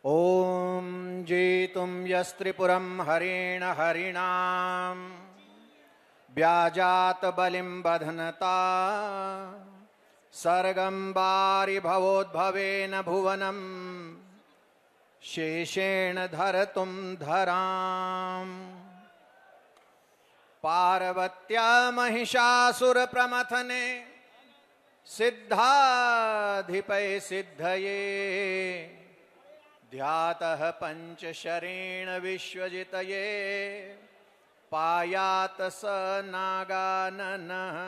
ॐ जेतुं यस्त्रिपुरं हरेण हरिणां व्याजात बलिं बध्नता सर्गं वारिभवोद्भवेन भुवनं शेषेण धर्तुं धराम्। पार्वत्या महिषासुरप्रमथने सिद्धाधिपै सिद्धये ध्यातः पंचशरेण विश्वजितये पायात स नागाननः।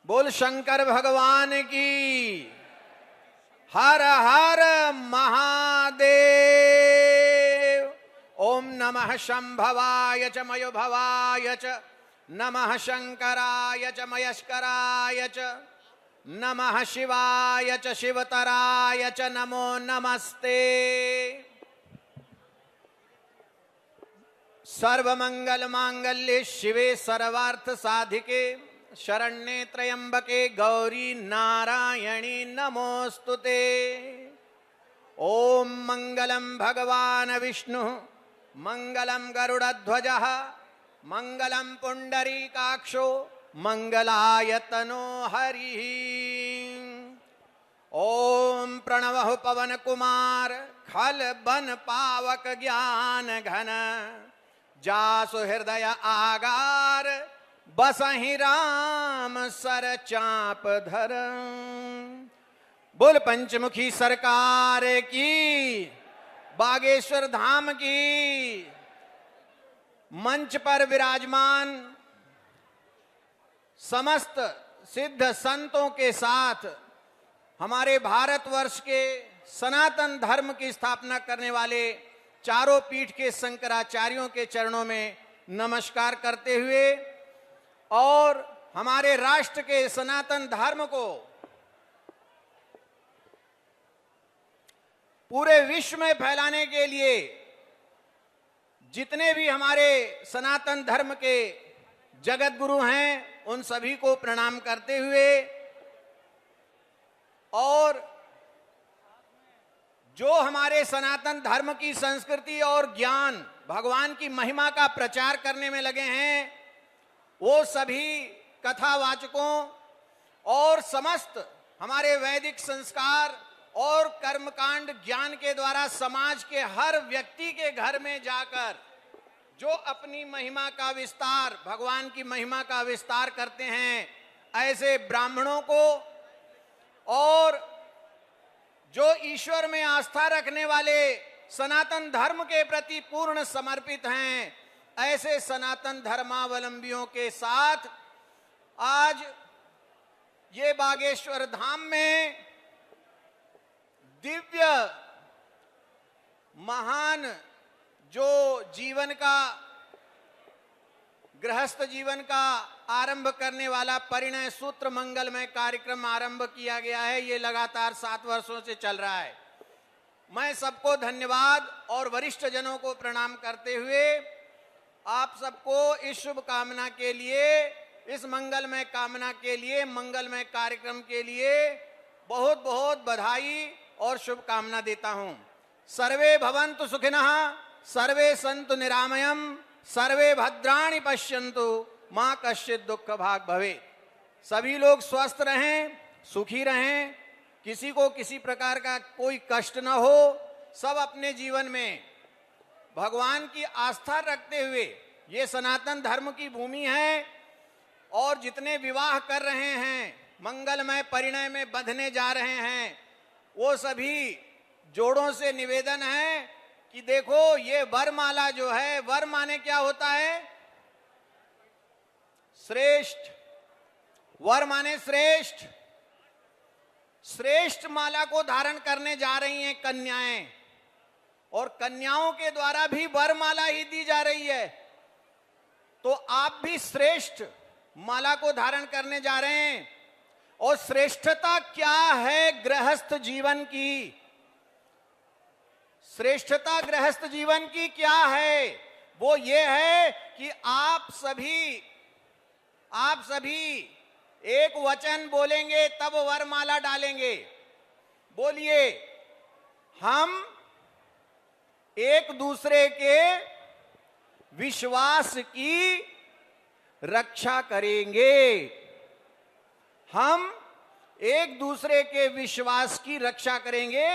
बोल शंकर भगवान की। हर हर महादेव। ओम नमः शंभवाय च मयोभवाय च नमः शंकराय च मयस्कराय च नमः शिवाय च शिवतराय च नमो नमस्ते। सर्वमंगल मांगल्ये शिवे सर्वार्थ साधिके शरण्ये त्र्यंबके गौरी नारायणी नमोस्तुते। ओम मंगलम भगवान विष्णु मंगलम गरुड़ध्वजः मंगलम पुंडरीकाक्षो मंगलायतनो हरिः। ओम प्रणवः पवन कुमार खल बन पावक ज्ञान घन जासु हृदय आगार बसहि राम सर चाप धर। बोल पंचमुखी सरकार की। बागेश्वर धाम की। मंच पर विराजमान समस्त सिद्ध संतों के साथ हमारे भारतवर्ष के सनातन धर्म की स्थापना करने वाले चारों पीठ के शंकराचार्यों के चरणों में नमस्कार करते हुए और हमारे राष्ट्र के सनातन धर्म को पूरे विश्व में फैलाने के लिए जितने भी हमारे सनातन धर्म के जगत गुरु हैं उन सभी को प्रणाम करते हुए और जो हमारे सनातन धर्म की संस्कृति और ज्ञान भगवान की महिमा का प्रचार करने में लगे हैं वो सभी कथावाचकों और समस्त हमारे वैदिक संस्कार और कर्मकांड ज्ञान के द्वारा समाज के हर व्यक्ति के घर में जाकर जो अपनी महिमा का विस्तार भगवान की महिमा का विस्तार करते हैं ऐसे ब्राह्मणों को और जो ईश्वर में आस्था रखने वाले सनातन धर्म के प्रति पूर्ण समर्पित हैं ऐसे सनातन धर्मावलंबियों के साथ आज ये बागेश्वर धाम में दिव्य महान जो जीवन का गृहस्थ जीवन का आरंभ करने वाला परिणय सूत्र मंगलमय कार्यक्रम आरंभ किया गया है। ये लगातार 7 वर्षों से चल रहा है। मैं सबको धन्यवाद और वरिष्ठ जनों को प्रणाम करते हुए आप सबको इस शुभ कामना के लिए इस मंगलमय कामना के लिए मंगलमय कार्यक्रम के लिए बहुत बहुत बधाई और शुभकामना देता हूं। सर्वे भवन्तु सुखिनः सर्वे सन्तु निरामयम् सर्वे भद्राणि पश्यन्तु मां कश्चित् दुःख भाग् भवेत्। सभी लोग स्वस्थ रहें सुखी रहें किसी को किसी प्रकार का कोई कष्ट न हो। सब अपने जीवन में भगवान की आस्था रखते हुए ये सनातन धर्म की भूमि है और जितने विवाह कर रहे हैं मंगलमय परिणय में बंधने जा रहे हैं वो सभी जोड़ों से निवेदन है कि देखो ये वरमाला जो है वर माने क्या होता है श्रेष्ठ। वर माने श्रेष्ठ। श्रेष्ठ माला को धारण करने जा रही हैं कन्याएं और कन्याओं के द्वारा भी वरमाला ही दी जा रही है। तो आप भी श्रेष्ठ माला को धारण करने जा रहे हैं। और श्रेष्ठता क्या है गृहस्थ जीवन की। श्रेष्ठता गृहस्थ जीवन की क्या है वो ये है कि आप सभी एक वचन बोलेंगे तब वरमाला डालेंगे। बोलिए, हम एक दूसरे के विश्वास की रक्षा करेंगे। हम एक दूसरे के विश्वास की रक्षा करेंगे,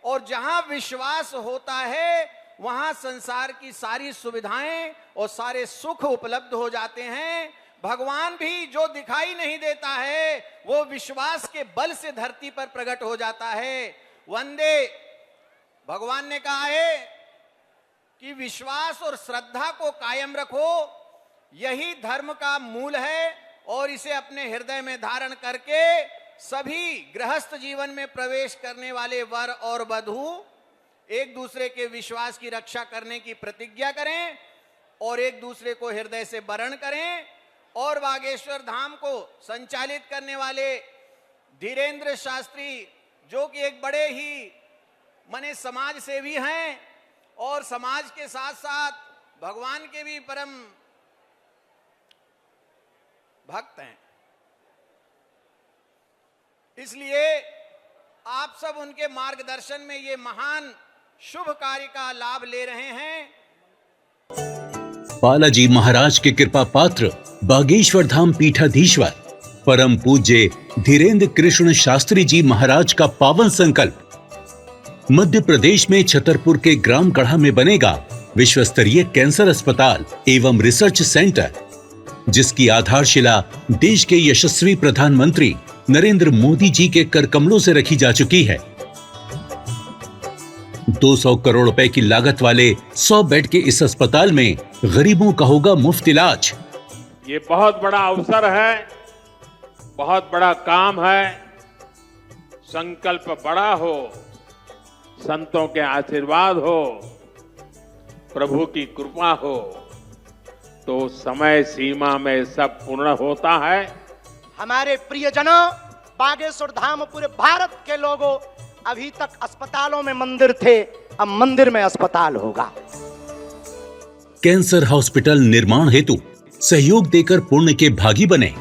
और जहां विश्वास होता है वहां संसार की सारी सुविधाएं और सारे सुख उपलब्ध हो जाते हैं। भगवान भी जो दिखाई नहीं देता है वो विश्वास के बल से धरती पर प्रकट हो जाता है। वंदे, भगवान ने कहा है कि विश्वास और श्रद्धा को कायम रखो, यही धर्म का मूल है, और इसे अपने हृदय में धारण करके सभी गृहस्थ जीवन में प्रवेश करने वाले वर और वधू एक दूसरे के विश्वास की रक्षा करने की प्रतिज्ञा करें और एक दूसरे को हृदय से वरण करें। और बागेश्वर धाम को संचालित करने वाले धीरेन्द्र शास्त्री, जो कि एक बड़े ही माने समाज सेवी हैं और समाज के साथ साथ भगवान के भी परम भक्त हैं, इसलिए आप सब उनके मार्गदर्शन में ये महान शुभ कार्य का लाभ ले रहे हैं। बालाजी महाराज के कृपा पात्र बागेश्वर धाम पीठाधीश्वर परम पूज्य धीरेन्द्र कृष्ण शास्त्री जी महाराज का पावन संकल्प। मध्य प्रदेश में छतरपुर के ग्राम गढ़ा में बनेगा विश्व स्तरीय कैंसर अस्पताल एवं रिसर्च सेंटर, जिसकी आधारशिला देश के यशस्वी प्रधानमंत्री नरेंद्र मोदी जी के कर कमलों से रखी जा चुकी है। 200 करोड़ रुपए की लागत वाले 100 बेड के इस अस्पताल में गरीबों का होगा मुफ्त इलाज। ये बहुत बड़ा अवसर है, बहुत बड़ा काम है। संकल्प बड़ा हो, संतों के आशीर्वाद हो, प्रभु की कृपा हो, तो समय सीमा में सब पूर्ण होता है। हमारे प्रियजनों, बागेश्वर धाम पूरे भारत के लोगों, अभी तक अस्पतालों में मंदिर थे, अब मंदिर में अस्पताल होगा। कैंसर हॉस्पिटल निर्माण हेतु सहयोग देकर पुण्य के भागी बने।